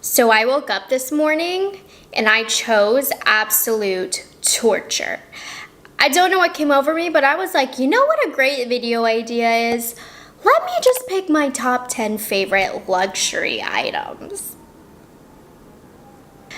So I woke up this morning and I chose absolute torture. I don't know what came over me, but I was like, you know what a great video idea is? Let me just pick my top 10 favorite luxury items.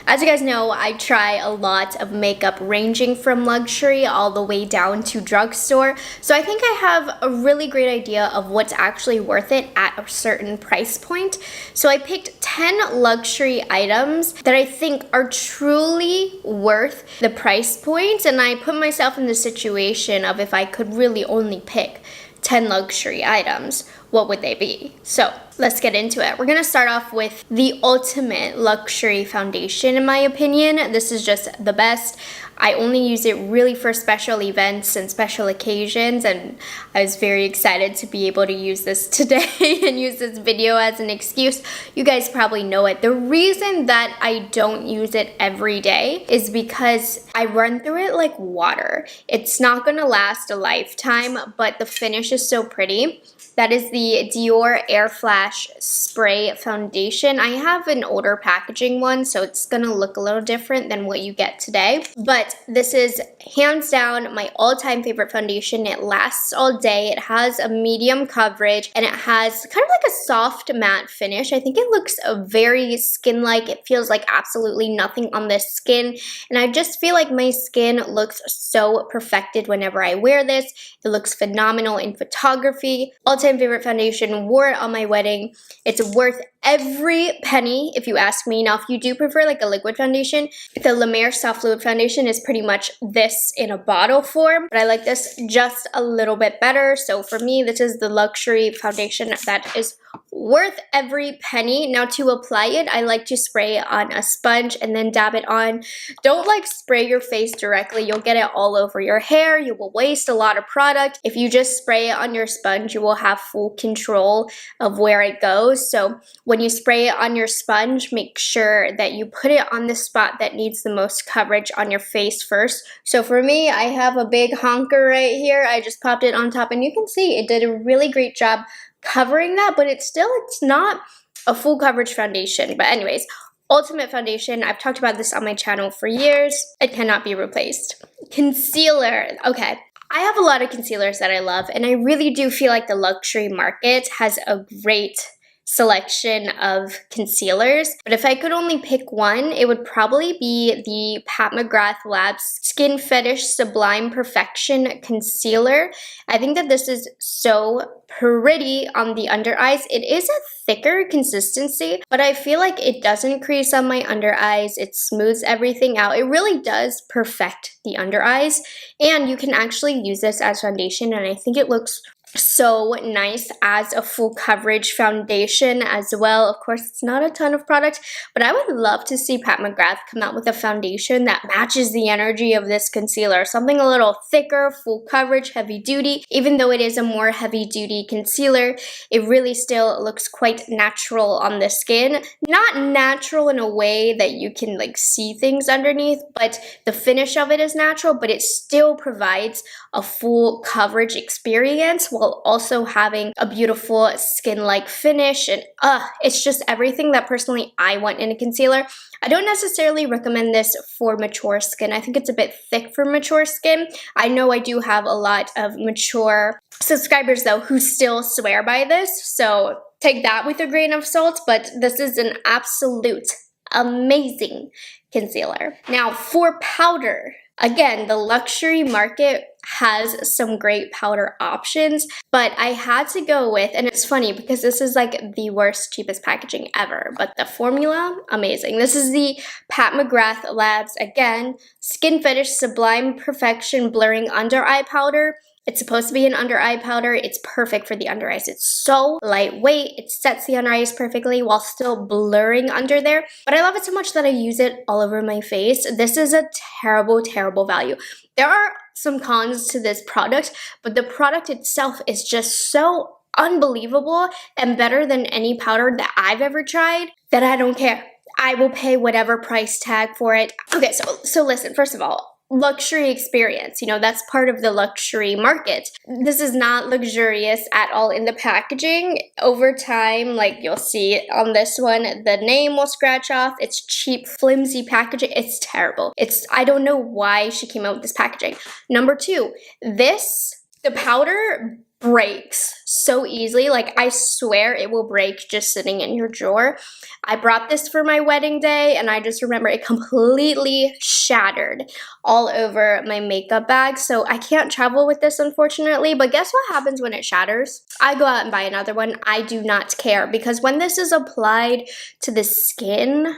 As you guys know, I try a lot of makeup ranging from luxury all the way down to drugstore. So I think I have a really great idea of what's actually worth it at a certain price point. So I picked 10 luxury items that I think are truly worth the price point. And I put myself in the situation of if I could really only pick 10 luxury items, what would they be? So let's get into it. We're gonna start off with the ultimate luxury foundation, in my opinion. This is just the best. I only use it really for special events and special occasions, and I was very excited to be able to use this today and use this video as an excuse. You guys probably know it. The reason that I don't use it every day is because I run through it like water. It's not gonna last a lifetime, but the finish is so pretty. That is the Dior Air Flash Spray Foundation. I have an older packaging one, so it's gonna look a little different than what you get today. But this is hands down my all-time favorite foundation. It lasts all day. It has a medium coverage, and it has kind of like a soft matte finish. I think it looks very skin-like. It feels like absolutely nothing on the skin. And I just feel like my skin looks so perfected whenever I wear this. It looks phenomenal in photography. All-time favorite foundation, wore it on my wedding. It's worth every penny if you ask me. Now, if you do prefer like a liquid foundation, the La Mer Soft Fluid Foundation is pretty much this in a bottle form, but I like this just a little bit better. So for me, this is the luxury foundation that is worth every penny. Now, to apply it, I like to spray it on a sponge and then dab it on. Don't like spray your face directly. You'll get it all over your hair. You will waste a lot of product. If you just spray it on your sponge, you will have full control of where it goes. So when you spray it on your sponge, make sure that you put it on the spot that needs the most coverage on your face first. So for me, I have a big honker right here. I just popped it on top, and you can see it did a really great job covering that, but it's not a full coverage foundation. But anyways, ultimate foundation. I've talked about this on my channel for years. It cannot be replaced. Concealer. Okay. I have a lot of concealers that I love, and I really do feel like the luxury market has a great selection of concealers. But if I could only pick one, it would probably be the Pat McGrath Labs Skin Fetish Sublime Perfection Concealer. I think that this is so pretty on the under eyes. It is a thicker consistency, but I feel like it doesn't crease on my under eyes. It smooths everything out. It really does perfect the under eyes, and you can actually use this as foundation, and I think it looks so nice as a full coverage foundation as well. Of course, it's not a ton of product, but I would love to see Pat McGrath come out with a foundation that matches the energy of this concealer. Something a little thicker, full coverage, heavy duty. Even though it is a more heavy duty concealer, it really still looks quite natural on the skin. Not natural in a way that you can like see things underneath, but the finish of it is natural, but it still provides a full coverage experience while also having a beautiful skin-like finish. And it's just everything that personally I want in a concealer. I don't necessarily recommend this for mature skin. I think it's a bit thick for mature skin. I know I do have a lot of mature subscribers though who still swear by this, so take that with a grain of salt, but this is an absolute amazing concealer. Now for powder, again, the luxury market has some great powder options, but I had to go with, and it's funny because this is like the worst, cheapest packaging ever, but the formula, amazing. This is the Pat McGrath Labs, again, Skin Fetish Sublime Perfection Blurring Under Eye Powder. It's supposed to be an under eye powder. It's perfect for the under eyes. It's so lightweight. It sets the under eyes perfectly while still blurring under there. But I love it so much that I use it all over my face. This is a terrible, terrible value. There are some cons to this product, but the product itself is just so unbelievable and better than any powder that I've ever tried that I don't care. I will pay whatever price tag for it. Okay, so listen, first of all, luxury experience. You know, that's part of the luxury market. This is not luxurious at all in the packaging. Over time, like you'll see on this one, the name will scratch off. It's cheap, flimsy packaging. It's terrible. I don't know why she came out with this packaging. Number two, the powder breaks so easily. Like, I swear it will break just sitting in your drawer. I brought this for my wedding day, and I just remember it completely shattered all over my makeup bag. So I can't travel with this, unfortunately. But guess what happens when it shatters? I go out and buy another one. I do not care, because when this is applied to the skin,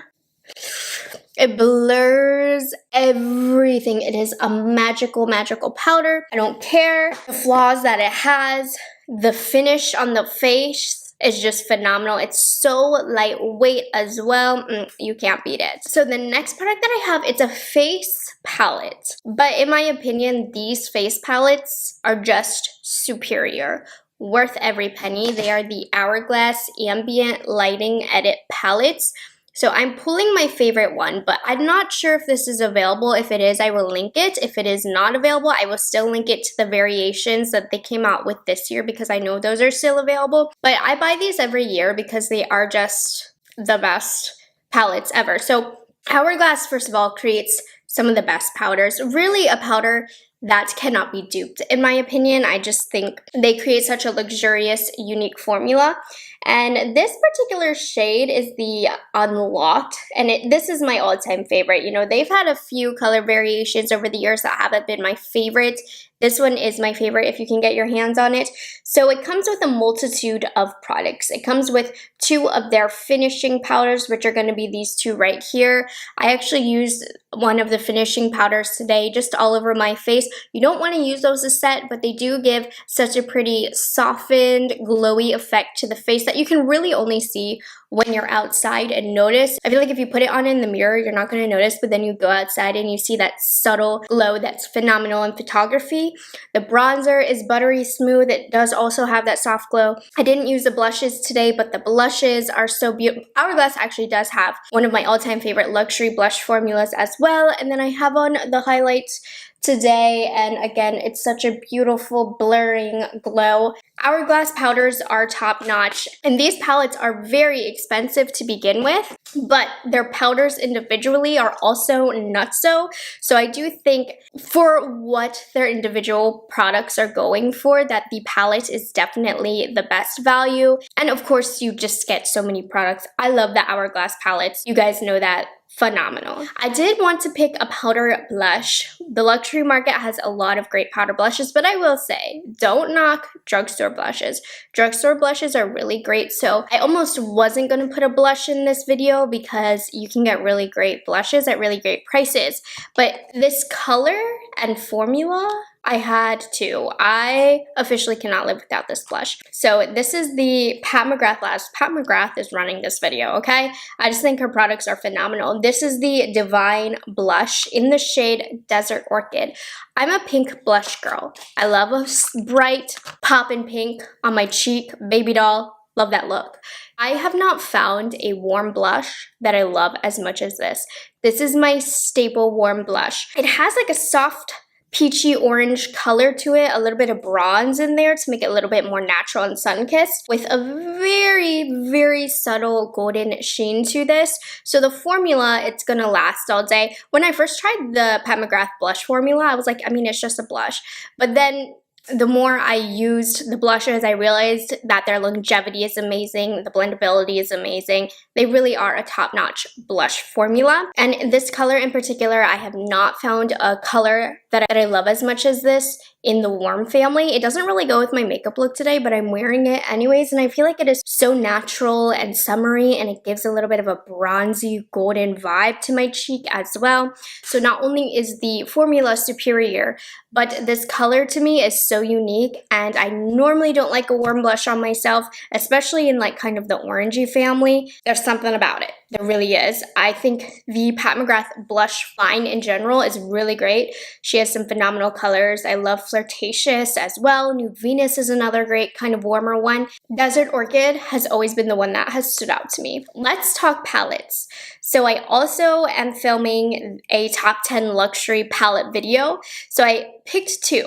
it blurs everything. It is a magical, magical powder. I don't care the flaws that it has. The finish on the face is just phenomenal. It's so lightweight as well. You can't beat it. So the next product that I have, it's a face palette. But in my opinion, these face palettes are just superior. Worth every penny. They are the Hourglass Ambient Lighting Edit Palettes. So I'm pulling my favorite one, but I'm not sure if this is available. If it is, I will link it. If it is not available, I will still link it to the variations that they came out with this year, because I know those are still available. But I buy these every year because they are just the best palettes ever. So Hourglass, first of all, creates some of the best powders. Really a powder that cannot be duped. In my opinion, I just think they create such a luxurious, unique formula. And this particular shade is the Unlocked, and this is my all-time favorite. You know, they've had a few color variations over the years that haven't been my favorite. This one is my favorite if you can get your hands on it. So it comes with a multitude of products. It comes with 2 of their finishing powders, which are going to be these 2 right here. I actually used one of the finishing powders today just all over my face. You don't want to use those as set, but they do give such a pretty softened, glowy effect to the face that you can really only see when you're outside and notice. I feel like if you put it on in the mirror, you're not going to notice, but then you go outside and you see that subtle glow that's phenomenal in photography. The bronzer is buttery smooth. It does also have that soft glow. I didn't use the blushes today, but the blushes are so beautiful. Hourglass actually does have one of my all-time favorite luxury blush formulas as well. And then I have on the highlights today, and again, it's such a beautiful blurring glow. Hourglass powders are top-notch, and these palettes are very expensive to begin with, but their powders individually are also nutso. So I do think for what their individual products are going for, that the palette is definitely the best value. And of course, you just get so many products. I love the Hourglass palettes. You guys know that. Phenomenal. I did want to pick a powder blush. The luxury market has a lot of great powder blushes, but I will say, don't knock drugstore blushes. Drugstore blushes are really great, so I almost wasn't going to put a blush in this video because you can get really great blushes at really great prices. But this color and formula, I had to. I officially cannot live without this blush. So this is the Pat McGrath blush. Pat McGrath is running this video, okay? I just think her products are phenomenal. This is the Divine Blush in the shade Desert Orchid. I'm a pink blush girl. I love a bright poppin' pink on my cheek, baby doll. Love that look. I have not found a warm blush that I love as much as this. This is my staple warm blush. It has like a soft peachy orange color to it, a little bit of bronze in there to make it a little bit more natural and sun-kissed, with a very, very subtle golden sheen to this. So the formula, it's gonna last all day. When I first tried the Pat McGrath blush formula, I was like, I mean, it's just a blush. But then the more I used the blushes, I realized that their longevity is amazing, the blendability is amazing. They really are a top-notch blush formula. And this color in particular, I have not found a color that I love as much as this in the warm family. It doesn't really go with my makeup look today, but I'm wearing it anyways, and I feel like it is so natural and summery, and it gives a little bit of a bronzy golden vibe to my cheek as well. So not only is the formula superior, but this color to me is so unique, and I normally don't like a warm blush on myself, especially in like kind of the orangey family. There's something about it. There really is. I think the Pat McGrath blush line in general is really great. She has some phenomenal colors. I love Flirtatious as well. Nude Venus is another great kind of warmer one. Desert Orchid has always been the one that has stood out to me. Let's talk palettes. So I also am filming a top 10 luxury palette video. So I picked two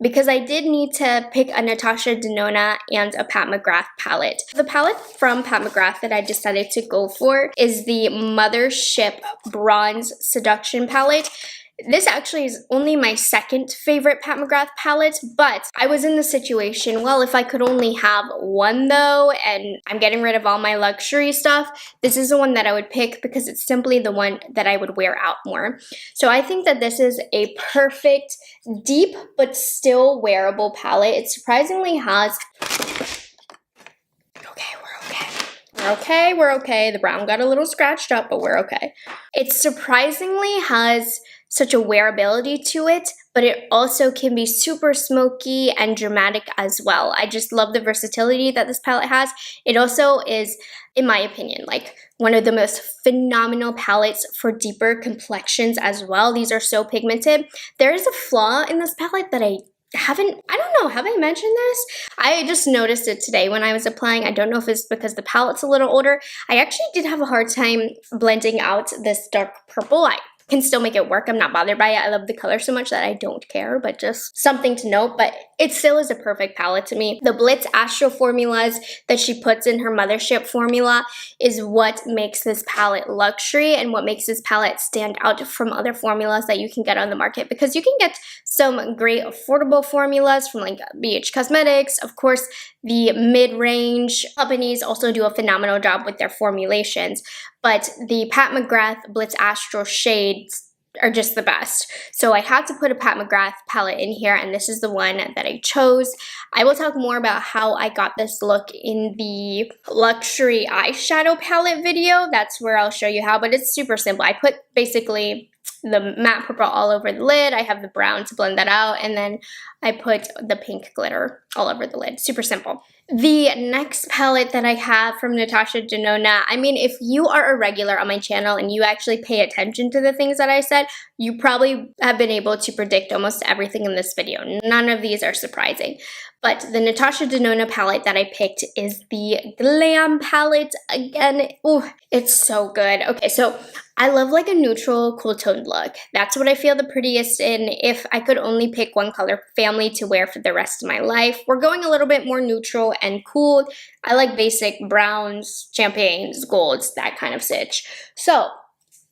because I did need to pick a Natasha Denona and a Pat McGrath palette. The palette from Pat McGrath that I decided to go for is the Mothership Bronze Seduction palette. This actually is only my second favorite Pat McGrath palette, but I was in the situation, well, if I could only have one though, and I'm getting rid of all my luxury stuff, this is the one that I would pick because it's simply the one that I would wear out more. So I think that this is a perfect, deep, but still wearable palette. It surprisingly has... We're okay. The brown got a little scratched up, but we're okay. It surprisingly has such a wearability to it, but it also can be super smoky and dramatic as well. I just love the versatility that this palette has. It also is, in my opinion, like one of the most phenomenal palettes for deeper complexions as well. These are so pigmented. There is a flaw in this palette that I don't know, have I mentioned this? I just noticed it today when I was applying. I don't know if it's because the palette's a little older. I actually did have a hard time blending out this dark purple. I can still make it work. I'm not bothered by it. I love the color so much that I don't care, but just something to note. But it still is a perfect palette to me. The Blitz Astro formulas that she puts in her Mothership formula is what makes this palette luxury and what makes this palette stand out from other formulas that you can get on the market, because you can get some great affordable formulas from like BH Cosmetics. Of course, the mid-range companies also do a phenomenal job with their formulations, but the Pat McGrath Blitz Astro shades are just the best. So I had to put a Pat McGrath palette in here, and this is the one that I chose. I will talk more about how I got this look in the luxury eyeshadow palette video. That's where I'll show you how, but it's super simple. I put basically the matte purple all over the lid. I have the brown to blend that out, and then I put the pink glitter all over the lid. Super simple. The next palette that I have from Natasha Denona, I mean, if you are a regular on my channel and you actually pay attention to the things that I said, you probably have been able to predict almost everything in this video. None of these are surprising. But the Natasha Denona palette that I picked is the Glam palette. Again, oh, it's so good. Okay, so I love like a neutral, cool toned look. That's what I feel the prettiest in. If I could only pick one color family to wear for the rest of my life, we're going a little bit more neutral and cool. I like basic browns, champagnes, golds, that kind of sitch. So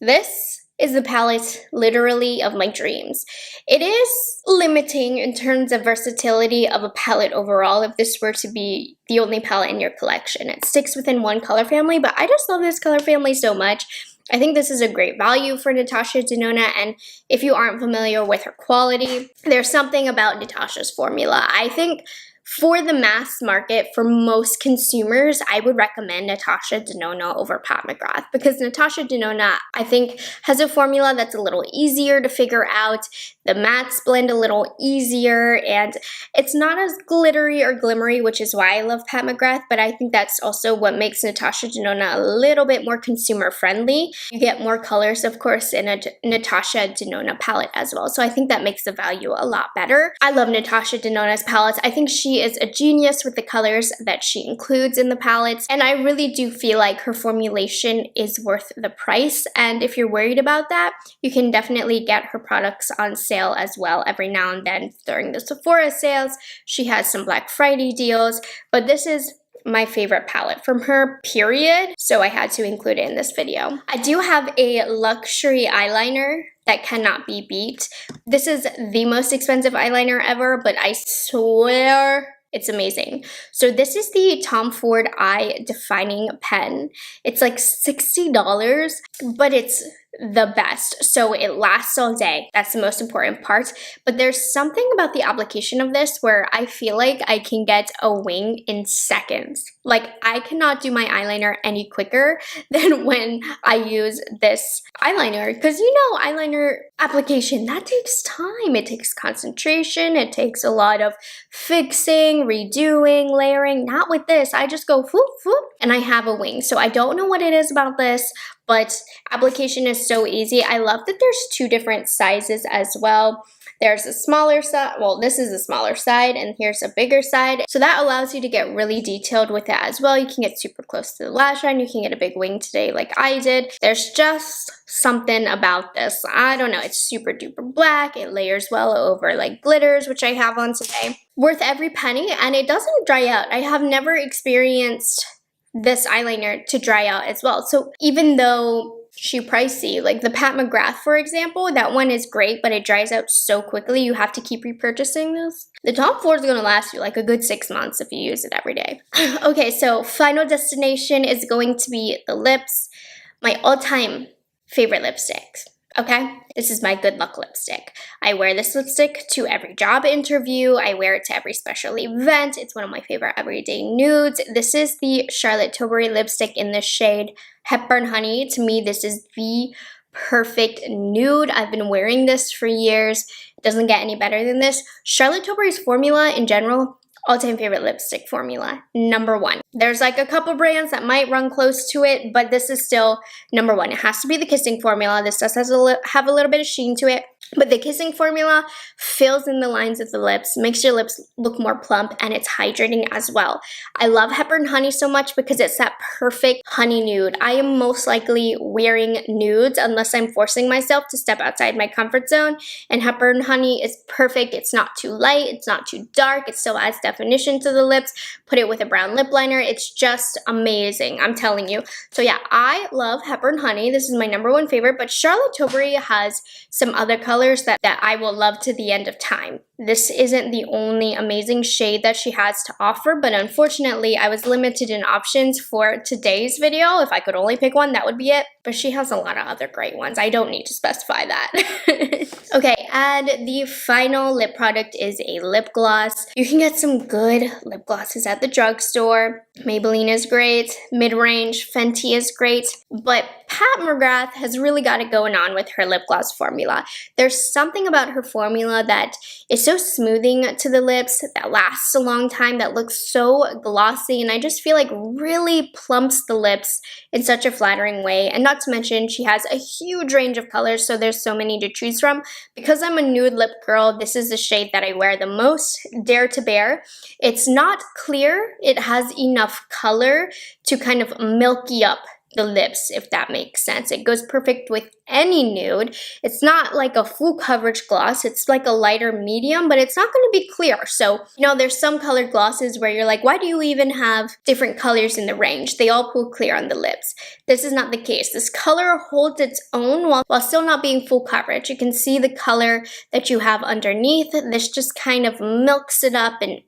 this is the palette literally of my dreams. It is limiting in terms of versatility of a palette overall if this were to be the only palette in your collection. It sticks within one color family, but I just love this color family so much. I think this is a great value for Natasha Denona, and if you aren't familiar with her quality, there's something about Natasha's formula. I think for the mass market, for most consumers, I would recommend Natasha Denona over Pat McGrath, because Natasha Denona, I think, has a formula that's a little easier to figure out. The mattes blend a little easier, and it's not as glittery or glimmery, which is why I love Pat McGrath, but I think that's also what makes Natasha Denona a little bit more consumer friendly. You get more colors, of course, in a Natasha Denona palette as well, so I think that makes the value a lot better. I love Natasha Denona's palettes. I think she is a genius with the colors that she includes in the palettes, and I really do feel like her formulation is worth the price. And if you're worried about that, you can definitely get her products on sale as well every now and then during the Sephora sales. She has some Black Friday deals, but this is my favorite palette from her, period, so I had to include it in this video. I do have a luxury eyeliner that cannot be beat. This is the most expensive eyeliner ever, but I swear it's amazing. So this is the Tom Ford Eye Defining Pen. It's like $60, but it's the best. So it lasts all day. That's the most important part. But there's something about the application of this where I feel like I can get a wing in seconds. Like I cannot do my eyeliner any quicker than when I use this eyeliner, because you know, eyeliner application, that takes time. It takes concentration. It takes a lot of fixing, redoing, layering. Not with this. I just go whoop, whoop, and I have a wing. So I don't know what it is about this, but application is so easy. I love that there's two different sizes as well. There's a smaller side, well, this is a smaller side, and here's a bigger side. So that allows you to get really detailed with it as well. You can get super close to the lash line. You can get a big wing today like I did. There's just something about this. I don't know, it's super duper black. It layers well over like glitters, which I have on today. Worth every penny, and it doesn't dry out. I have never experienced this eyeliner to dry out as well. So even though she pricey, like the Pat McGrath, for example, that one is great, but it dries out so quickly. You have to keep repurchasing this. The Tom Ford is going to last you like a good 6 months if you use it every day. Okay, so final destination is going to be the lips. My all-time favorite lipsticks. Okay, this is my good luck lipstick. I wear this lipstick to every job interview. I wear it to every special event. It's one of my favorite everyday nudes. This is the Charlotte Tilbury lipstick in the shade Hepburn Honey. To me, this is the perfect nude. I've been wearing this for years. It doesn't get any better than this. Charlotte Tilbury's formula in general, all-time favorite lipstick formula, #1. There's like a couple brands that might run close to it, but this is still #1. It has to be the Kissing formula. This does have a little bit of sheen to it, but the Kissing formula fills in the lines of the lips, makes your lips look more plump, and it's hydrating as well. I love Hepburn Honey so much because it's that perfect honey nude. I am most likely wearing nudes unless I'm forcing myself to step outside my comfort zone, and Hepburn Honey is perfect. It's not too light, it's not too dark, it still adds definition to the lips. Put it with a brown lip liner, it's just amazing, I'm telling you. So yeah, I love Hepburn Honey. This is my #1 favorite, but Charlotte Tilbury has some other colors that I will love to the end of time. This isn't the only amazing shade that she has to offer, but unfortunately I was limited in options for today's video. If I could only pick one, that would be it. But she has a lot of other great ones. I don't need to specify that. Okay, and the final lip product is a lip gloss. You can get some good lip glosses at the drugstore. Maybelline is great, mid-range, Fenty is great, but Pat McGrath has really got it going on with her lip gloss formula. There's something about her formula that is so smoothing to the lips, that lasts a long time, that looks so glossy, and I just feel like really plumps the lips in such a flattering way. And not to mention, she has a huge range of colors, so there's so many to choose from. Because I'm a nude lip girl, this is the shade that I wear the most, Dare to Bare. It's not clear, it has enough color to kind of milky up the lips, if that makes sense. It goes perfect with any nude. It's not like a full coverage gloss. It's like a lighter medium, but it's not going to be clear. So, you know, there's some colored glosses where you're like, why do you even have different colors in the range? They all pull clear on the lips. This is not the case. This color holds its own while still not being full coverage. You can see the color that you have underneath. This just kind of milks it up and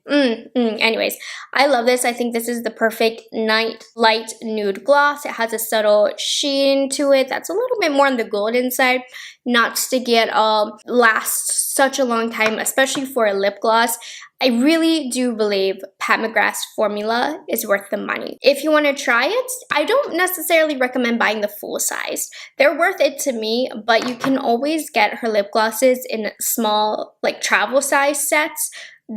anyways, I love this. I think this is the perfect night light nude gloss. It has a subtle sheen to it that's a little bit more on the golden side, not sticky at all, lasts such a long time, especially for a lip gloss. I really do believe Pat McGrath's formula is worth the money. If you want to try it, I don't necessarily recommend buying the full size. They're worth it to me, but you can always get her lip glosses in small, like travel size sets.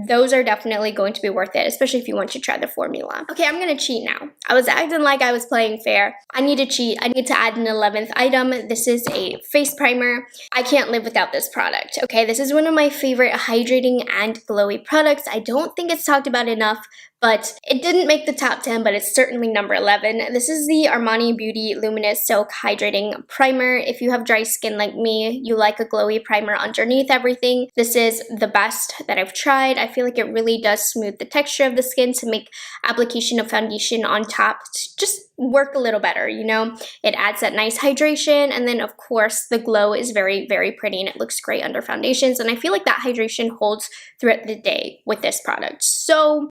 Those are definitely going to be worth it, especially if you want to try the formula. Okay, I'm gonna cheat now. I was acting like I was playing fair. I need to cheat. I need to add an 11th item. This is a face primer. I can't live without this product. Okay, this is one of my favorite hydrating and glowy products. I don't think it's talked about enough, but it didn't make the top 10, but it's certainly #11. This is the Armani Beauty Luminous Silk Hydrating Primer. If you have dry skin like me, you like a glowy primer underneath everything, this is the best that I've tried. I feel like it really does smooth the texture of the skin to make application of foundation on top just work a little better, you know? It adds that nice hydration, and then of course the glow is very, very pretty and it looks great under foundations, and I feel like that hydration holds throughout the day with this product. So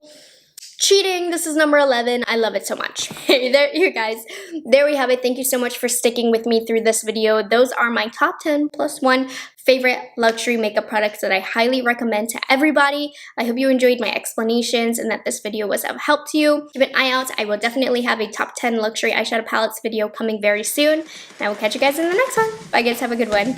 cheating. This is number 11. I love it so much. Hey, there you guys. There we have it. Thank you so much for sticking with me through this video. Those are my top 10 plus 1 favorite luxury makeup products that I highly recommend to everybody. I hope you enjoyed my explanations and that this video was of help to you. Keep an eye out. I will definitely have a top 10 luxury eyeshadow palettes video coming very soon. And I will catch you guys in the next one. Bye guys. Have a good one.